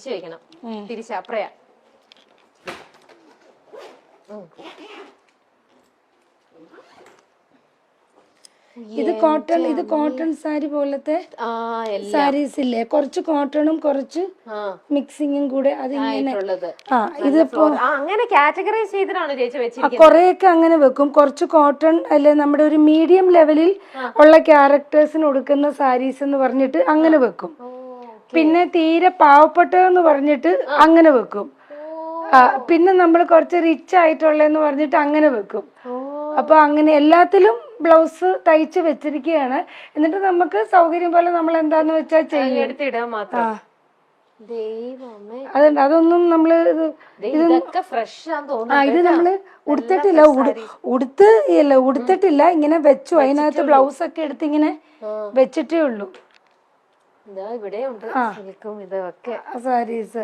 വെക്കണം തിരിച്ചപ്പറയാ ഇത് കോട്ടൺ സാരി പോലത്തെ സാരീസ് ഇല്ലേ, കുറച്ച് കോട്ടണും കുറച്ച് മിക്സിങ്ങും കൂടെ അതിങ്ങനെ ഇതിപ്പോ അങ്ങനെ കാറ്റഗറൈസ് ചെയ്തിട്ടാണ് ചേച്ചി വെച്ചിരിക്കുന്നത്. കൊറേയൊക്കെ അങ്ങനെ വെക്കും. കുറച്ച് കോട്ടൺ അല്ലെ നമ്മുടെ ഒരു മീഡിയം ലെവലിൽ ഉള്ള ക്യാരക്ടേഴ്സിന് കൊടുക്കുന്ന സാരീസ് എന്ന് പറഞ്ഞിട്ട് അങ്ങനെ വെക്കും. പിന്നെ തീരെ പാവപ്പെട്ടതെന്ന് പറഞ്ഞിട്ട് അങ്ങനെ വെക്കും. പിന്നെ നമ്മൾ കുറച്ച് റിച്ച് ആയിട്ടുള്ളതെന്ന് പറഞ്ഞിട്ട് അങ്ങനെ വെക്കും. അപ്പൊ അങ്ങനെ എല്ലാത്തിലും ബ്ലൗസ് തയ്ച്ച് വെച്ചിരിക്കുകയാണ്. എന്നിട്ട് നമുക്ക് സൗകര്യം പോലെ നമ്മൾ എന്താന്ന് വെച്ചാൽ ചെയ്യും. എടുത്തിടാൻ മാത്രം. അതുണ്ട്. അതൊന്നും നമ്മള് ഇത് നമ്മള് ഉടുത്തിട്ടില്ല, ഉടുത്തിട്ടില്ല, ഇങ്ങനെ വെച്ചു. അതിനകത്ത് ബ്ലൗസ് ഒക്കെ എടുത്ത് ഇങ്ങനെ വെച്ചിട്ടേ ഉള്ളൂ. സാരീസ്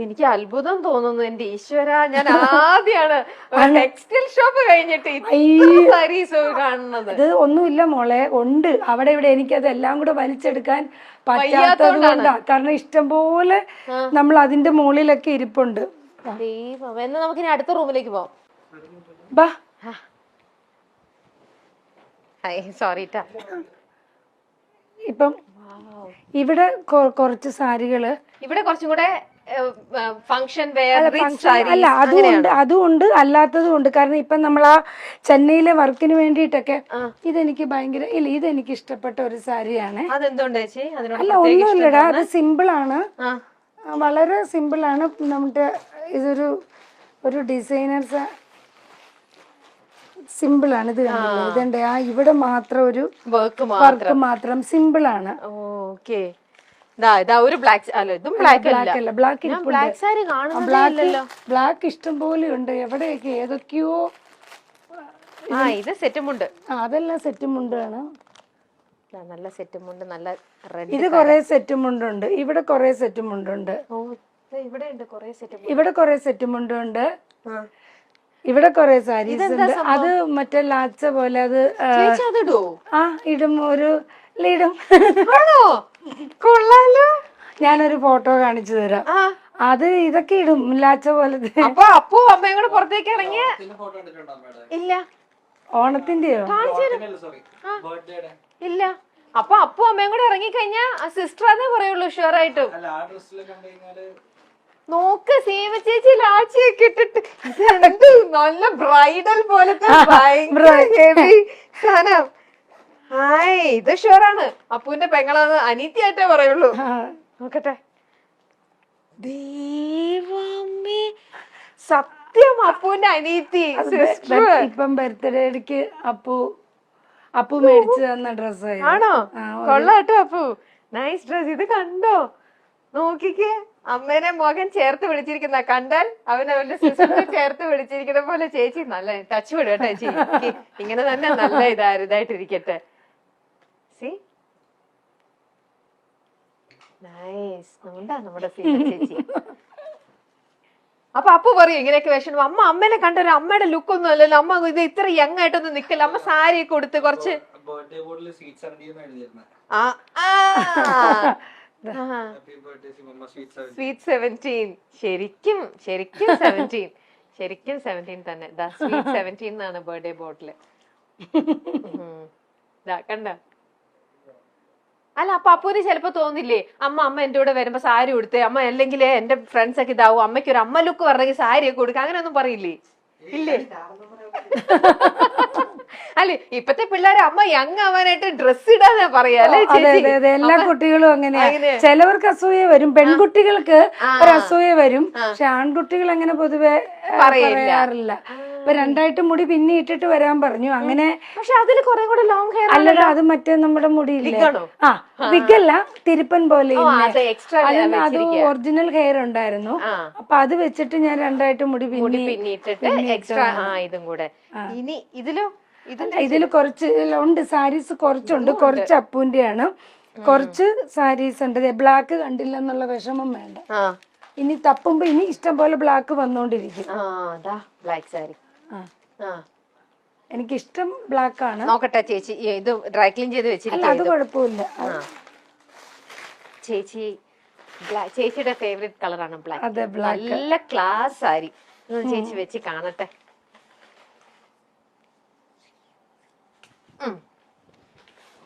എനിക്ക് അത്ഭുതം തോന്നുന്നു എന്റെ ഈശ്വര. ഞാൻ ആദ്യമാണ് ടെക്സ്റ്റൈൽ ഷോപ്പ് കഴിഞ്ഞിട്ട് സാരീസ് കാണുന്നത്. ഇത് ഒന്നുമില്ല മോളെ, ഉണ്ട് അവിടെ ഇവിടെ. എനിക്കതെല്ലാം കൂടെ വലിച്ചെടുക്കാൻ പറ്റാത്തത് കൊണ്ടാ. കാരണം ഇഷ്ടംപോലെ നമ്മൾ അതിന്റെ മുകളിലൊക്കെ ഇരിപ്പുണ്ട്. എന്നാ നമുക്ക് ഇനി അടുത്ത റൂമിലേക്ക് പോവാം. ബാ. സോറി. ഇപ്പം ഇവിടെ കുറച്ച് സാരികള്, ഇവിടെ കുറച്ചും കൂടെ ഫംഗ്ഷൻ അല്ല, അതുകൊണ്ട് അല്ലാത്തതും ഉണ്ട്. കാരണം ഇപ്പൊ നമ്മൾ ആ ചെന്നൈയിലെ വർക്കിന് വേണ്ടിയിട്ടൊക്കെ ഇതെനിക്ക് ഭയങ്കര ഇതെനിക്ക് ഇഷ്ടപ്പെട്ട ഒരു സാരിയാണ്. അല്ല, ഒന്നുമില്ലടാ, അത് സിമ്പിൾ ആണ്, വളരെ സിമ്പിൾ ആണ്. നമ്മുടെ ഇതൊരു ഡിസൈനർ സിമ്പിൾ ആണ്. ഇത് കണ്ടില്ലേ, ഇതുണ്ട്. ഇവിടെ മാത്രം ഒരു വർക്ക് മാത്രം സിമ്പിൾ ആണ്. ഓക്കേ. ഒരു ബ്ലാക്ക് അല്ല, ഇതും ബ്ലാക്ക് അല്ല, ബ്ലാക്ക് ഇഷ്ടം പോലെ ഉണ്ട്. എവിടെയൊക്കെ ഏതൊക്കെയോ. ഇത് സെറ്റും ഉണ്ട്. അതെല്ലാം സെറ്റും മുണ്ടാണ്. നല്ല സെറ്റും ഉണ്ട്. നല്ല ഇത് കൊറേ സെറ്റും മുണ്ടുണ്ട്. ഇവിടെ കൊറേ സെറ്റും മുണ്ടുണ്ട്. ഇവിടെ കൊറേ സെറ്റും മുണ്ടുണ്ട്. ഇവിടെ കൊറേ സാരീസ് ഉണ്ട്. അത് മറ്റേ ലാച്ച പോലെ അത് ഇടും. ഇടും. കൊള്ളാലോ. ഞാനൊരു ഫോട്ടോ കാണിച്ചു തരാം. അത് ഇതൊക്കെ ഇടും, ലാച്ച പോലത്തെ. അപ്പൊ അപ്പു അമ്മയും കൂടെ പുറത്തേക്ക് ഇറങ്ങിയ ഇല്ല. ഓണത്തിന്റെയോ? ഇല്ല. അപ്പൊ അപ്പു അമ്മയും കൂടെ ഇറങ്ങിക്കഴിഞ്ഞാ സിസ്റ്റർ അതേ പറയുള്ളൂ ഷുവർ ആയിട്ടും. നോക്ക്, സീമ ചേച്ചി ലാച്ചിയൊക്കെ ഇട്ടിട്ട് നല്ല ബ്രൈഡൽ പോലത്തെ ഹെവി സാധനം. ഇത് ഷുവറാണ് അപ്പുവിന്റെ പെങ്ങളാന്ന് അനീത്തിയായിട്ടേ പറയുള്ളൂ. നോക്കട്ടെ. ദൈവമേ, സത്യം അപ്പുവിന്റെ അനീത്തി. ഇപ്പം ബർത്ത്ഡേക്ക് അപ്പു മേടിച്ചു തന്ന ഡ്രസ് ആണോ? കൊള്ളാട്ടോ അപ്പു, നൈസ് ഡ്രസ്. ഇത് കണ്ടോ, നോക്കിക്കേ. അമ്മേനെ മകൻ ചേർത്ത് വിളിച്ചിരിക്കുന്ന കണ്ടാൽ അവന്റെ സിസ്റ്ററിനെ ചേർത്ത് വിളിച്ചിരിക്കുന്ന പോലെ. ചേച്ചി നല്ല ടച്ച് വിടുക ചേച്ചി. ഇങ്ങനെ തന്നെ നല്ല ഇതായിട്ടിരിക്കട്ടെ. നമ്മുടെ ചേച്ചി. അപ്പൊ അപ്പു പറയും ഇങ്ങനെയൊക്കെ വിഷമം. അമ്മേനെ കണ്ടൊരു അമ്മയുടെ ലുക്ക് ഒന്നും അല്ലല്ലോ. അമ്മ ഇത് ഇത്ര യങ് ആയിട്ടൊന്നും നിക്കല്ല. അമ്മ സാരി ഒക്കെ കൊടുത്ത് കുറച്ച് സ്വീറ്റ് 17. ശരിക്കും 17 തന്നെ. സ്വീറ്റ് 17 എന്നാണ് ബർത്ത്ഡേ ബോട്ടില്. കണ്ട. അല്ല, അപ്പൊ അപ്പൂന് ചിലപ്പോ തോന്നില്ലേ, അമ്മ എന്റെ കൂടെ വരുമ്പോ സാരി കൊടുത്തേ, അമ്മ അല്ലെങ്കിൽ എന്റെ ഫ്രണ്ട്സ് ഒക്കെ ഇതാവും, അമ്മയ്ക്ക് ഒരു അമ്മ ലുക്ക് പറഞ്ഞെങ്കിൽ സാരി ഒക്കെ കൊടുക്കുക, അങ്ങനെയൊന്നും പറയില്ലേ? ഇല്ലേ? അല്ലെ, ഇപ്പത്തെ പിള്ളേരെ അമ്മ യങ് ആവാനായിട്ട് ഡ്രസ് ഇടാന്നാ പറയാ. എല്ലാ കുട്ടികളും അങ്ങനെയാ. ചിലവർക്ക് അസൂയ വരും, പെൺകുട്ടികൾക്ക് ഒരു അസൂയ വരും. പക്ഷെ ആൺകുട്ടികൾ അങ്ങനെ പൊതുവെ പറയാറില്ല. ഇപ്പൊ രണ്ടായിട്ട് മുടി പിന്നെ ഇട്ടിട്ട് വരാൻ പറഞ്ഞു. അങ്ങനെ. പക്ഷെ അതില് കുറെ കൂടെ ലോങ് ഹെയർ അല്ലല്ലോ, അത് മറ്റേ നമ്മുടെ മുടിയില്ലേ, വിഗല്ല, തിരുപ്പൻ പോലെ. അത് ഒറിജിനൽ ഹെയർ ഉണ്ടായിരുന്നു. അപ്പൊ അത് വെച്ചിട്ട് ഞാൻ രണ്ടായിട്ട് മുടി പിന്നിട്ടിട്ട് എക്സ്ട്രാ ഇതും കൂടെ. ഇനി ഇതില് കുറച്ച് ഉണ്ട് സാരീസ്, കുറച്ചുണ്ട്. കുറച്ച് അപ്പൂന്റെയാണ്, കുറച്ച് സാരീസ് ഉണ്ട്. ബ്ലാക്ക് കണ്ടില്ല എന്നുള്ള വിഷമം വേണ്ട. ഇനി തപ്പുമ്പോ ഇനി ഇഷ്ടം പോലെ ബ്ലാക്ക് വന്നോണ്ടിരിക്കും. ബ്ലാക്ക് സാരി എനിക്കിഷ്ടം ബ്ലാക്ക് ആണ്. നോക്കട്ടെ ചേച്ചി, ഇത് ഡ്രൈ ക്ലീൻ ചെയ്ത് വെച്ചിരിക്കും. അത് കുഴപ്പമില്ല. ചേച്ചി ചേച്ചിയുടെ ഫേവറേറ്റ് കളറാണ് ബ്ലാക്ക്. അതെ, ബ്ലാക്ക്. നല്ല ക്ലാസ് സാരി. ചേച്ചി വെച്ച് കാണട്ടെ.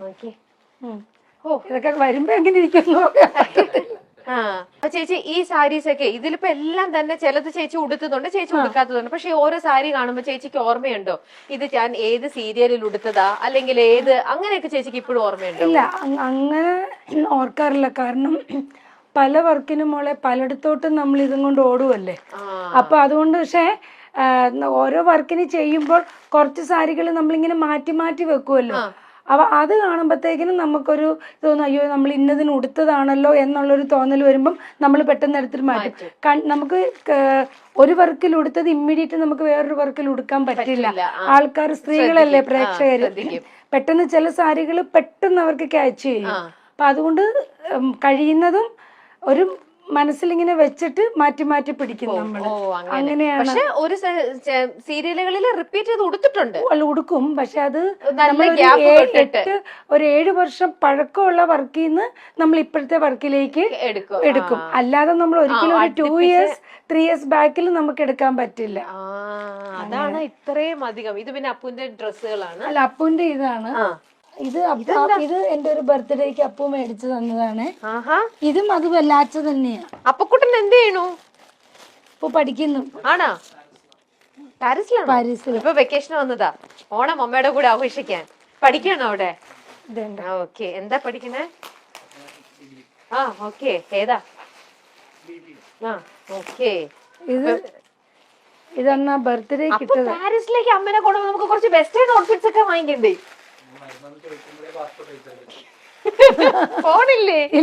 ഓക്കെ. ഇതൊക്കെ വരുമ്പോ എങ്ങനെ ഇരിക്കുന്നു. ആ ചേച്ചി ഈ സാരീസ് ഒക്കെ ഇതിലിപ്പോ എല്ലാം തന്നെ ചിലത് ചേച്ചി ഉടുത്തതുണ്ട്, ചേച്ചി ഉടുക്കാത്തതുണ്ട്. പക്ഷെ ഓരോ സാരി കാണുമ്പോ ചേച്ചിക്ക് ഓർമ്മയുണ്ടോ ഇത് ഞാൻ ഏത് സീരിയലിൽ ഉടുത്തതാ, അല്ലെങ്കിൽ ഏത് അങ്ങനെയൊക്കെ ചേച്ചിക്ക് ഇപ്പോഴും ഓർമ്മയുണ്ടോ? ഇല്ല, അങ്ങനെ ഓർക്കാറില്ല. കാരണം പല വർക്കിനും മോളെ പലയിടത്തോട്ടും നമ്മൾ ഇതും കൊണ്ട് ഓടുവല്ലേ. അപ്പൊ അതുകൊണ്ട് പക്ഷെ ഓരോ വർക്കിന് ചെയ്യുമ്പോൾ കുറച്ച് സാരികൾ നമ്മളിങ്ങനെ മാറ്റി മാറ്റി വെക്കുമല്ലോ. അപ്പൊ അത് കാണുമ്പോഴത്തേക്കിനും നമുക്കൊരു തോന്നും, അയ്യോ നമ്മൾ ഇന്നതിന് ഉടുത്തതാണല്ലോ എന്നുള്ളൊരു തോന്നൽ വരുമ്പം നമ്മൾ പെട്ടെന്ന് എടുത്തിട്ട് മാറ്റും. നമുക്ക് ഒരു വർക്കിൽ ഉടുത്തത് ഇമ്മീഡിയറ്റ് നമുക്ക് വേറൊരു വർക്കിൽ ഉടുക്കാൻ പറ്റില്ല. ആൾക്കാർ, സ്ത്രീകളല്ലേ പ്രേക്ഷകര്, പെട്ടെന്ന് ചില സാരികൾ പെട്ടെന്ന് അവർക്ക് ക്യാച്ച് ചെയ്യും. അപ്പൊ അതുകൊണ്ട് കഴിയുന്നതും ഒരു മനസ്സിലിങ്ങനെ വെച്ചിട്ട് മാറ്റി മാറ്റി പിടിക്കും നമ്മള്. അങ്ങനെയാണ്. പക്ഷെ ഒരു സീരിയലുകളിൽ റിപ്പീറ്റ് ചെയ്ത് ഉടുത്തിട്ടുണ്ട്, ഉടുക്കും. പക്ഷെ അത് ഒരു 7 വർഷം പഴക്കമുള്ള വർക്കിൽ നിന്ന് നമ്മൾ ഇപ്പോഴത്തെ വർക്കിലേക്ക് എടുക്കും. അല്ലാതെ നമ്മൾ ഒരിക്കലും ഒരു 2 years 3 years ബാക്കിൽ നമുക്ക് എടുക്കാൻ പറ്റില്ല. അതാണ് ഇത്രയും അധികം. ഇത് പിന്നെ അപ്പുവിന്റെ ഡ്രസ്സുകളാണ്. അല്ല, അപ്പുവിന്റെ ഇതാണ്. ഇത് എന്റെ ഒരു ബർത്ത്ഡേക്ക് അപ്പു മേടിച്ചു തന്നതാണ്. ഇതും അത് വല്ലാച്ച തന്നെയാ. അപ്പക്കുട്ടൻ എന്ത് ചെയ്യണു? ഇപ്പൊ പഠിക്കുന്നു. ആണോ? പാരീസിലാണ്. പാരീസിൽ ഇപ്പൊ വെക്കേഷൻ വന്നതാ, ഓണം അമ്മയുടെ കൂടെ ആഘോഷിക്കാൻ. പഠിക്കണോ അവിടെ? ഓക്കെ. എന്താ പഠിക്കണേ? ഓക്കെ. ഏതാ? ഓക്കെ. ഇതെന്നാ ബർത്ത്ഡേ കിട്ടത്. പാരീസിലേക്ക് അമ്മനെ കൊണ്ടുപോകുമ്പോൾ നമുക്ക് കുറച്ച് വെസ്റ്റേൺ ഔട്ട്ഫിറ്റ്സ് ഒക്കെ വാങ്ങിക്കണ്ടേ? ഫോണില്ലേ?